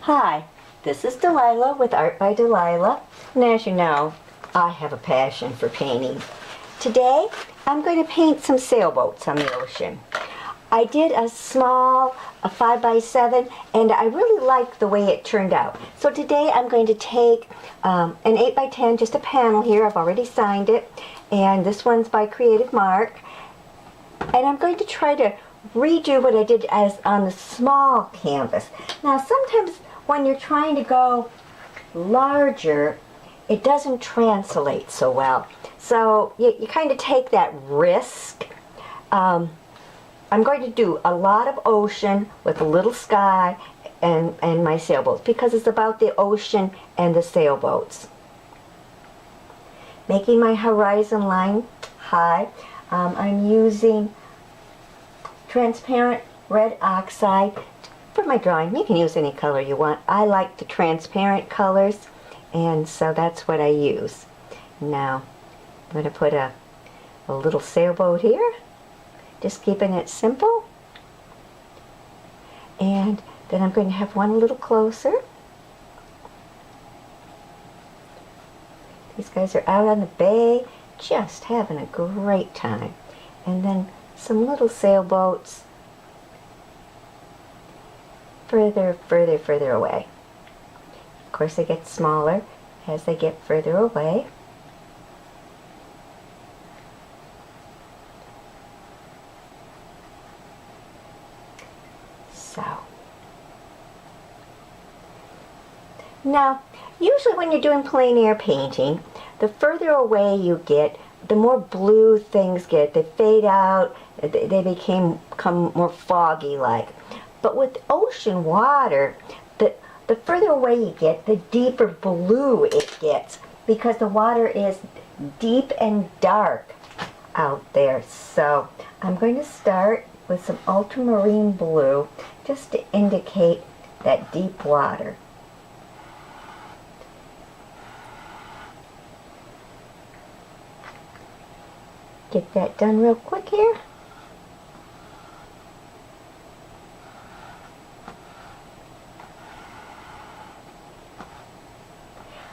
Hi, this is Delilah with Art by Delilah, and as you know, I have a passion for painting. Today, I'm going to paint some sailboats on the ocean. I did a small 5x7, and I really liked the way it turned out. So today I'm going to take an 8x10, just a panel here. I've already signed it, and this one's by Creative Mark. And I'm going to try to redo what I did as on the small canvas. Now sometimes when you're trying to go larger, it doesn't translate so well. So you kind of take that risk. I'm going to do a lot of ocean with a little sky and my sailboats because it's about the ocean and the sailboats. Making my horizon line high. I'm using transparent red oxide for my drawing. You can use any color you want. I like the transparent colors, and so that's what I use. Now, I'm going to put a little sailboat here, just keeping it simple. And then I'm going to have one a little closer. These guys are out on the bay, just having a great time. And then some little sailboats further away. Of course, they get smaller as they get further away. So, now, usually when you're doing plein air painting, the further away you get, the more blue things get. They fade out, they become more foggy-like. But with ocean water, the further away you get, the deeper blue it gets because the water is deep and dark out there. So I'm going to start with some ultramarine blue just to indicate that deep water. Get that done real quick here.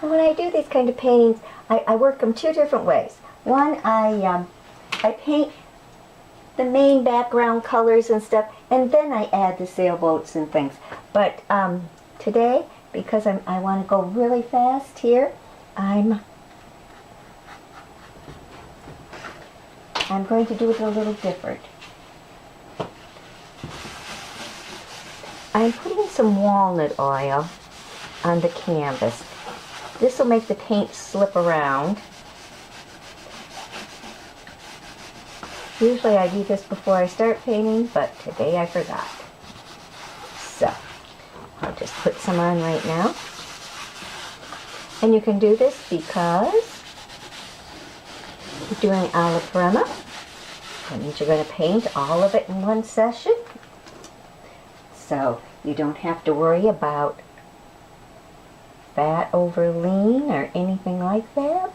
And when I do these kind of paintings, I work them two different ways. One, I paint the main background colors and stuff, and then I add the sailboats and things. But today, because I want to go really fast here, I'm going to do it a little different. I'm putting some walnut oil on the canvas. This will make the paint slip around. Usually I do this before I start painting, but today I forgot. So, I'll just put some on right now. And you can do this because you're doing alla prima. That means you're going to paint all of it in one session. So you don't have to worry about fat over lean or anything like that.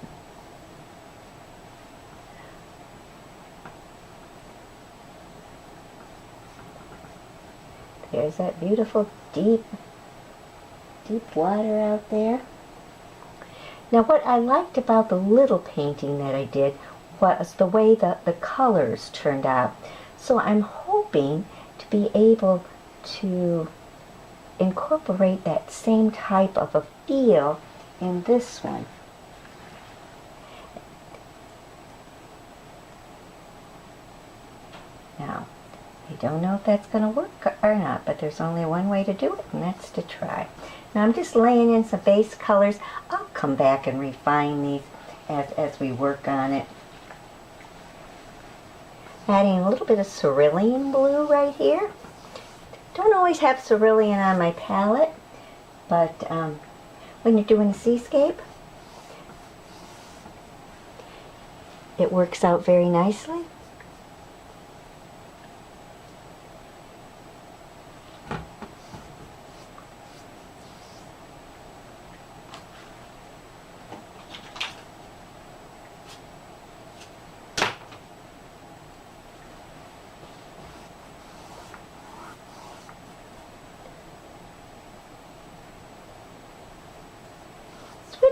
There's that beautiful deep water out there. Now what I liked about the little painting that I did was the way the colors turned out. So I'm hoping to be able to incorporate that same type of a feel in this one. Now, I don't know if that's going to work or not, but there's only one way to do it, and that's to try. Now I'm just laying in some base colors. I'll come back and refine these as we work on it. Adding a little bit of cerulean blue right here. Don't always have cerulean on my palette, but when you're doing a seascape, it works out very nicely.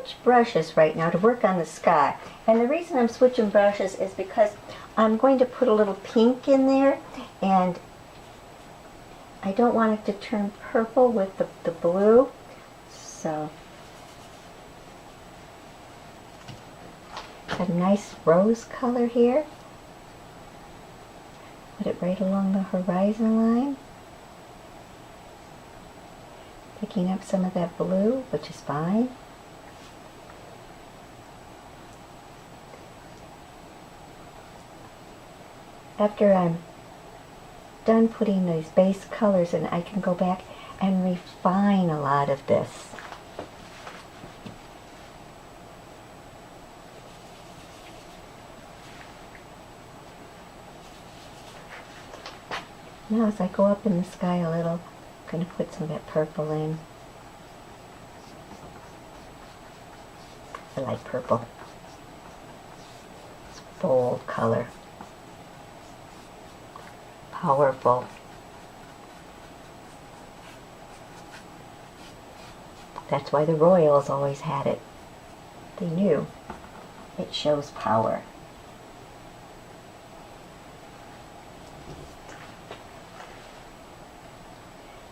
switch brushes right now to work on the sky. And the reason I'm switching brushes is because I'm going to put a little pink in there, and I don't want it to turn purple with the blue. So, a nice rose color here. Put it right along the horizon line. Picking up some of that blue, which is fine. After I'm done putting these base colors in, I can go back and refine a lot of this. Now as I go up in the sky a little, I'm going to put some of that purple in. I like purple. It's a bold color. Powerful. That's why the royals always had it. They knew it shows power.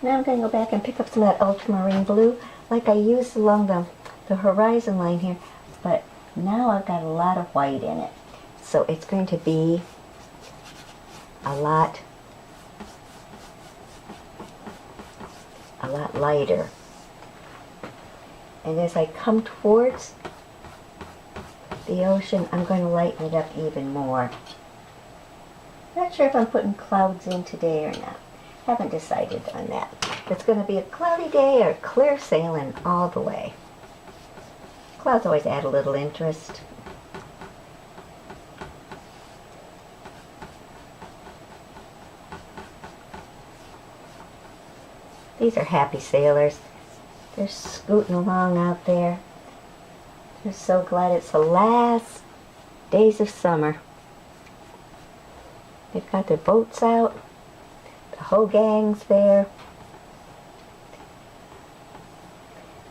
Now I'm going to go back and pick up some of that ultramarine blue like I used along the horizon line here, but now I've got a lot of white in it. So it's going to be a lot lighter. And as I come towards the ocean, I'm going to lighten it up even more. Not sure if I'm putting clouds in today or not. Haven't decided on that. It's going to be a cloudy day or clear sailing all the way. Clouds always add a little interest. These are happy sailors. They're scooting along out there. They're so glad it's the last days of summer. They've got their boats out. The whole gang's there.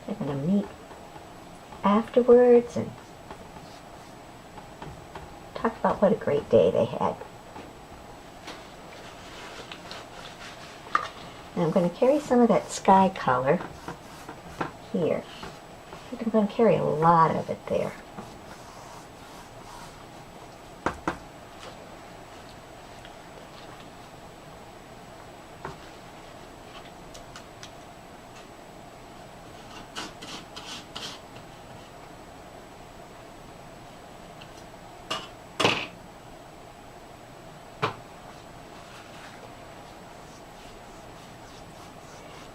They're going to meet afterwards and talk about what a great day they had. And I'm going to carry some of that sky color here. I think I'm going to carry a lot of it there.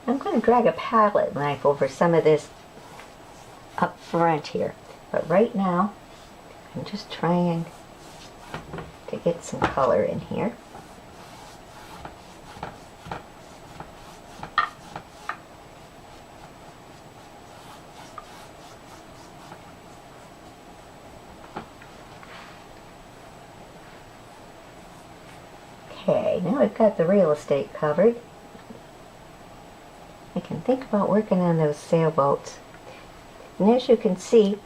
I'm going to drag a palette knife over some of this up front here. But right now, I'm just trying to get some color in here. Okay, now I've got the real estate covered. I can think about working on those sailboats. And as you can see,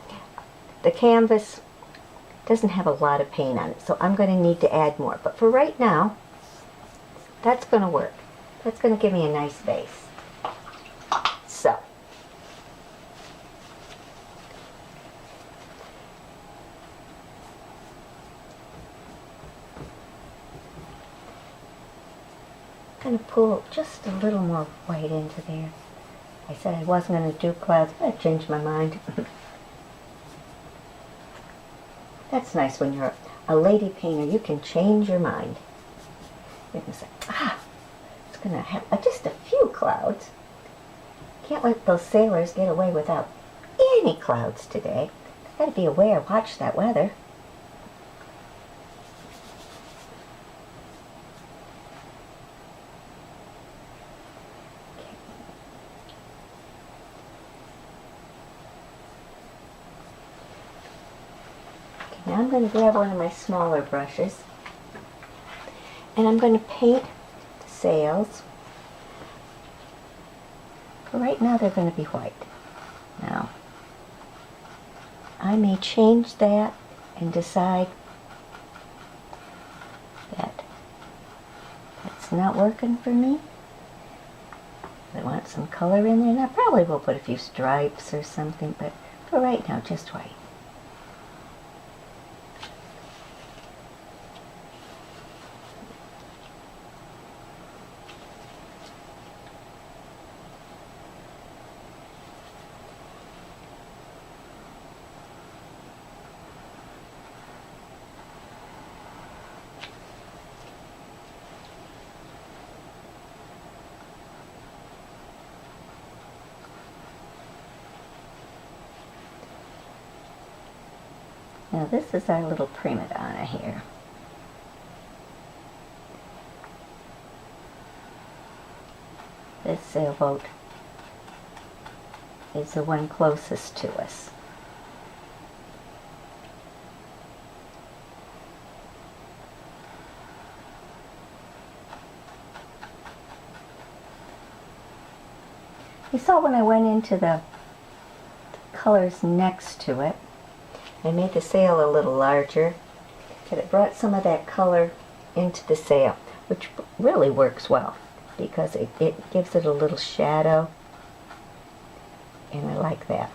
the canvas doesn't have a lot of paint on it, so I'm going to need to add more. But for right now, that's going to work. That's going to give me a nice base. So, I'm going to pull just a little more white into there. I said I wasn't going to do clouds, but I changed my mind. That's nice when you're a lady painter. You can change your mind. You can say, it's going to have just a few clouds. Can't let those sailors get away without any clouds today. Got to be aware, watch that weather. Now I'm going to grab one of my smaller brushes and I'm going to paint the sails. For right now they're going to be white. Now, I may change that and decide that that's not working for me. I want some color in there, and I probably will put a few stripes or something, but for right now, just white. Now this is our little prima donna here. This sailboat is the one closest to us. You saw when I went into the colors next to it, I made the sail a little larger, but it brought some of that color into the sail, which really works well because it gives it a little shadow, and I like that.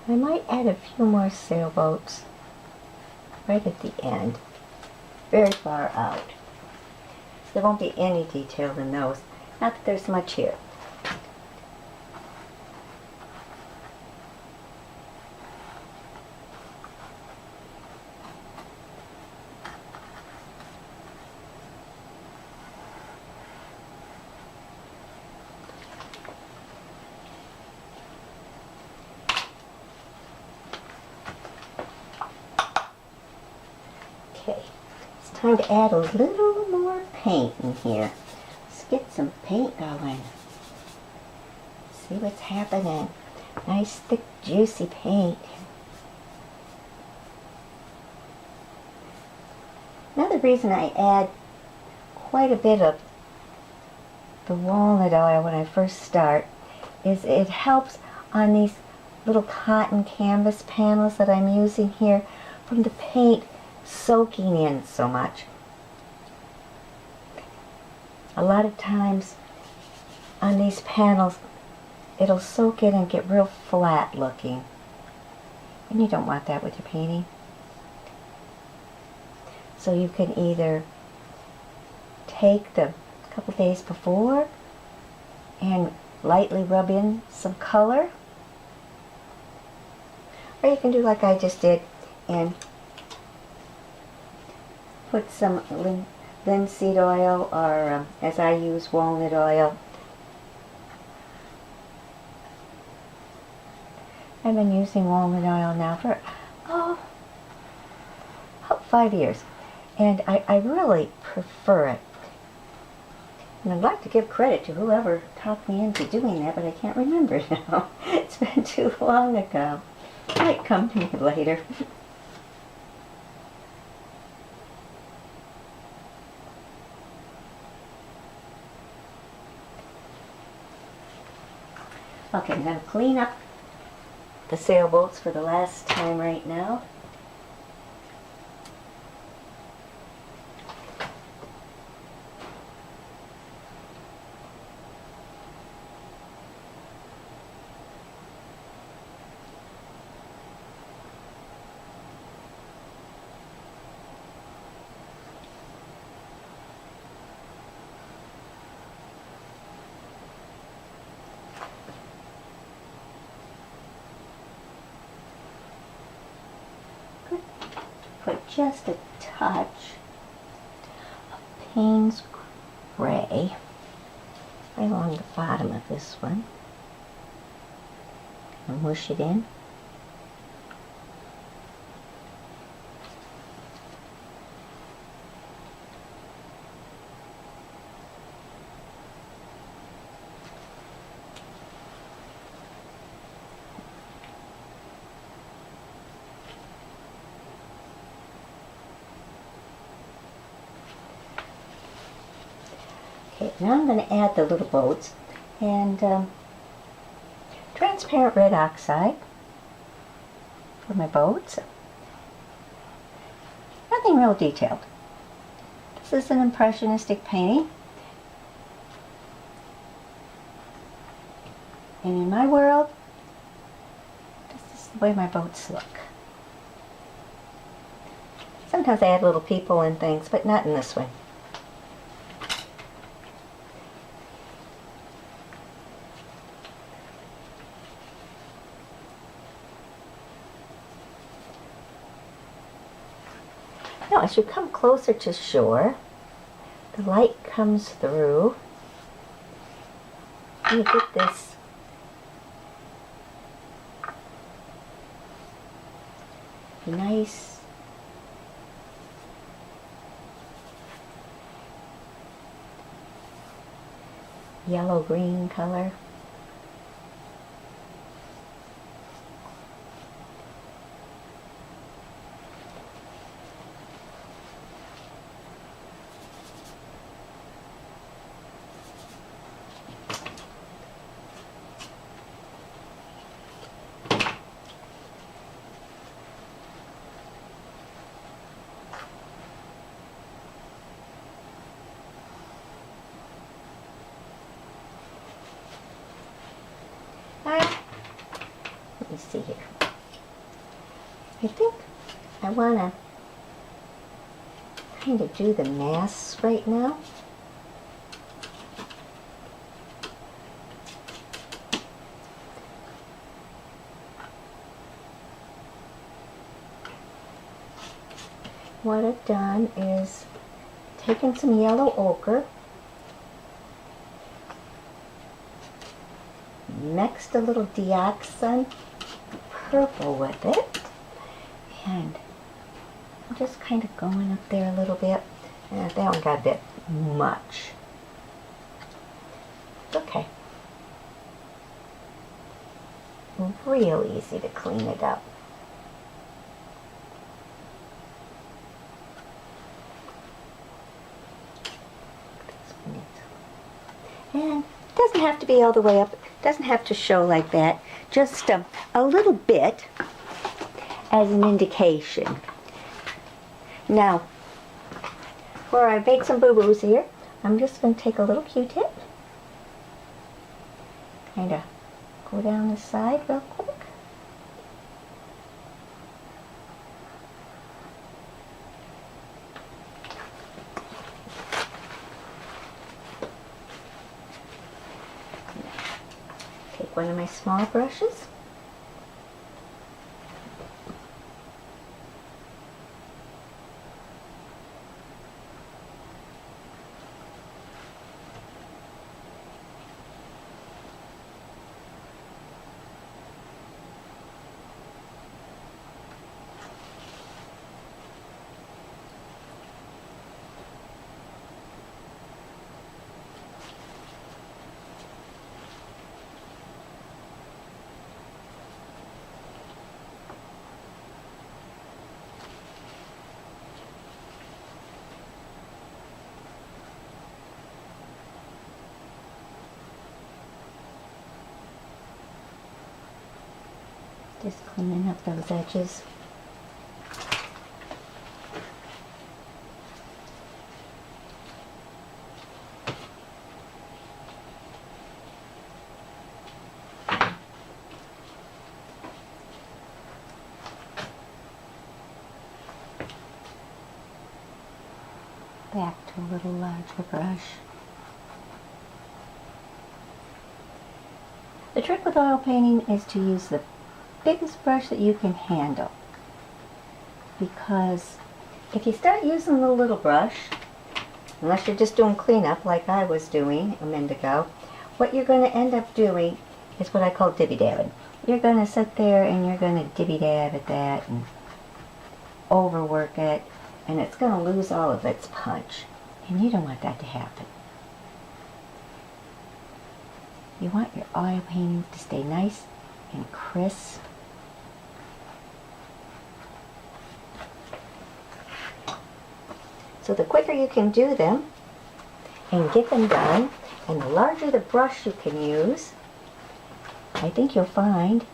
I might add a few more sailboats right at the end, very far out. There won't be any detail in those. Not that there's much here. Okay, it's time to add a little more paint in here. Let's get some paint going. See what's happening. Nice, thick, juicy paint. Another reason I add quite a bit of the walnut oil when I first start is it helps on these little cotton canvas panels that I'm using here from the paint soaking in so much. A lot of times on these panels it'll soak in and get real flat looking, and you don't want that with your painting. So you can either take the couple days before and lightly rub in some color, or you can do like I just did and put some linseed oil, or as I use, walnut oil. I've been using walnut oil now for about 5 years, and I really prefer it. And I'd like to give credit to whoever talked me into doing that, but I can't remember now. It's been too long ago. It might come to me later. Okay, I'm going to clean up the sailboats for the last time right now. just a touch of Payne's Gray right along the bottom of this one and mush it in. Okay, now I'm going to add the little boats and transparent red oxide for my boats. Nothing real detailed. This is an impressionistic painting. And in my world, this is the way my boats look. Sometimes I add little people and things, but not in this one. Now, as you come closer to shore, the light comes through. And you get this nice yellow-green color. Let me see here. I think I want to kind of do the mass right now. What I've done is taken some yellow ochre, mixed a little deoxin purple with it, and I'm just kind of going up there a little bit. That one got a bit much. It's okay. Real easy to clean it up. And it doesn't have to be all the way up. It doesn't have to show like that. Just a little bit as an indication. Now, where I made some boo-boos here, I'm just going to take a little Q-tip. Kind of go down the side real quick. Take one of my small brushes. Just cleaning up those edges. Back to a little larger brush. The trick with oil painting is to use the biggest brush that you can handle, because If you start using the little brush, unless you're just doing cleanup like I was doing a minute ago, what you're going to end up doing is what I call dibby-dabbing. You're going to sit there and you're going to dibby-dab at that and overwork it, and it's going to lose all of its punch. And you don't want that to happen. You want your oil paintings to stay nice and crisp. So the quicker you can do them and get them done, and the larger the brush you can use, I think you'll find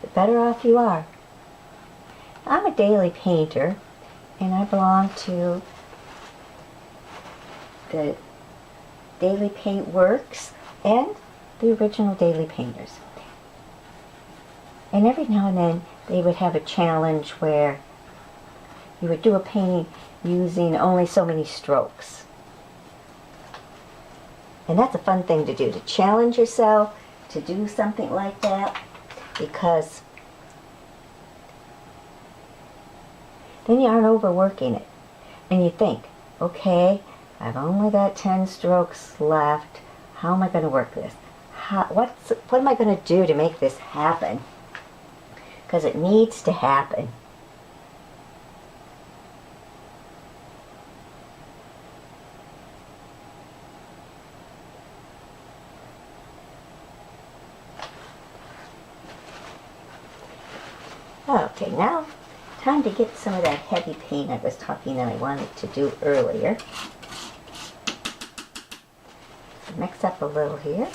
the better off you are. I'm a daily painter, and I belong to the Daily Paint Works and the original Daily Painters. And every now and then they would have a challenge where you would do a painting using only so many strokes. And that's a fun thing to do, to challenge yourself to do something like that, because then you aren't overworking it. And you think, okay, I've only got 10 strokes left. How am I going to work this? What am I going to do to make this happen? Because it needs to happen. Okay, now time to get some of that heavy paint I was talking that I wanted to do earlier. Mix up a little here.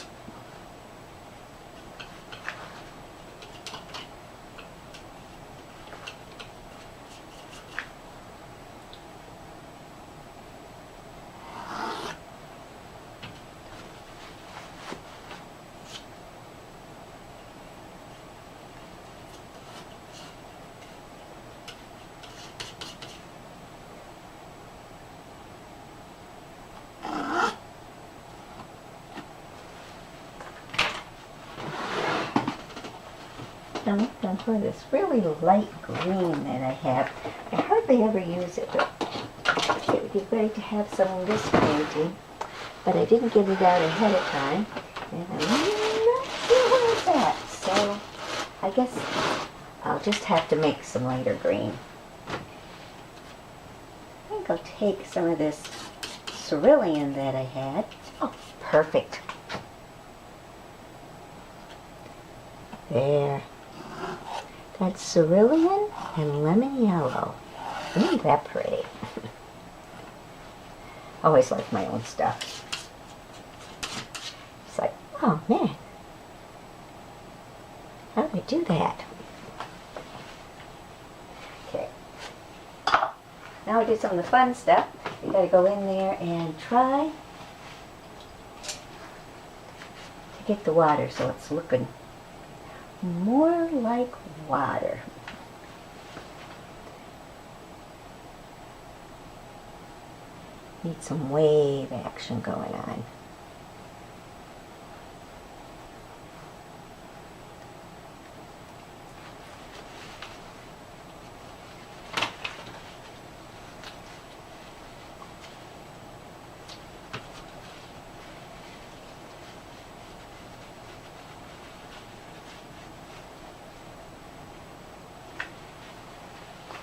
Done for this really light green that I have. I hardly ever use it, but it would be great to have some of this painting. But I didn't get it out ahead of time, and I'm not sure where it's at. So I guess I'll just have to make some lighter green. I think I'll take some of this cerulean that I had. Oh, perfect. There. That's cerulean and lemon yellow. Isn't that pretty? Always like my own stuff. It's like, oh man, how do I do that? Okay. Now we do some of the fun stuff. You gotta go in there and try to get the water so it's looking more like water. Need some wave action going on.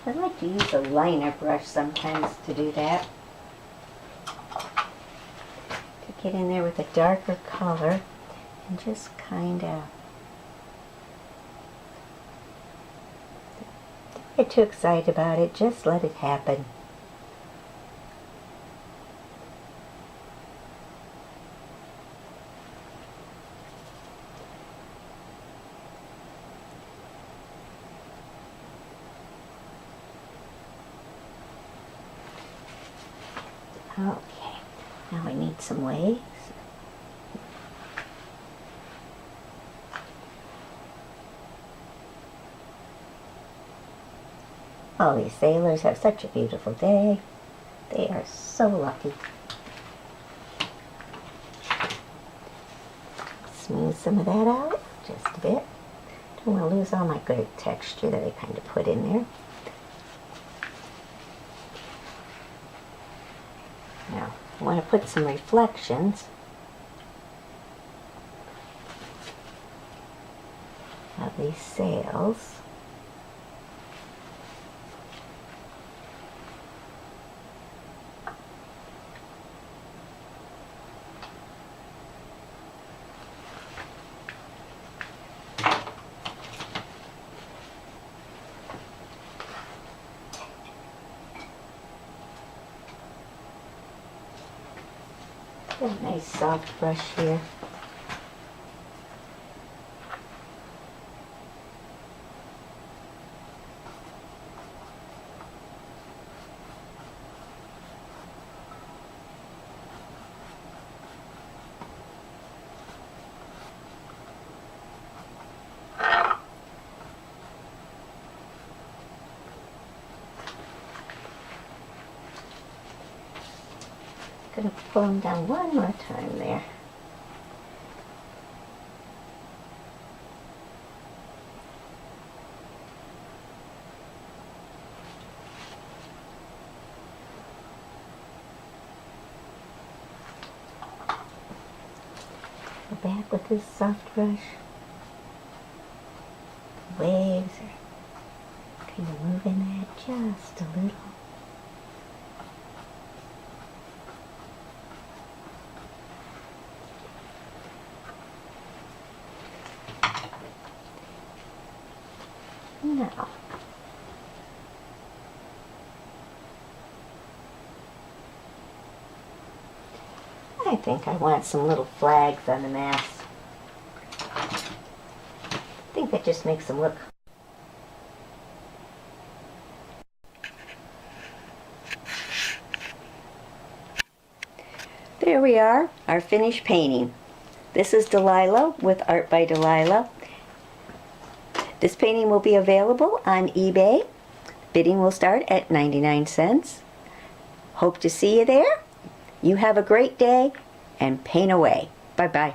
I like to use a liner brush sometimes to do that. To get in there with a darker color and just kind of... Don't get too excited about it, just let it happen. Okay, now I need some waves. All these sailors have such a beautiful day. They are so lucky. Smooth some of that out, just a bit. Don't want to lose all my good texture that I kind of put in there. Now, I want to put some reflections of these sails. Got a nice soft brush here. Gonna pull them down one more time there. Go back with this soft brush. The waves are kind of moving that just a little. Now, I think I want some little flags on the mast. I think that just makes them look. There we are, our finished painting. This is Delilah with Art by Delilah. This painting will be available on eBay. Bidding will start at 99 cents. Hope to see you there. You have a great day and paint away. Bye-bye.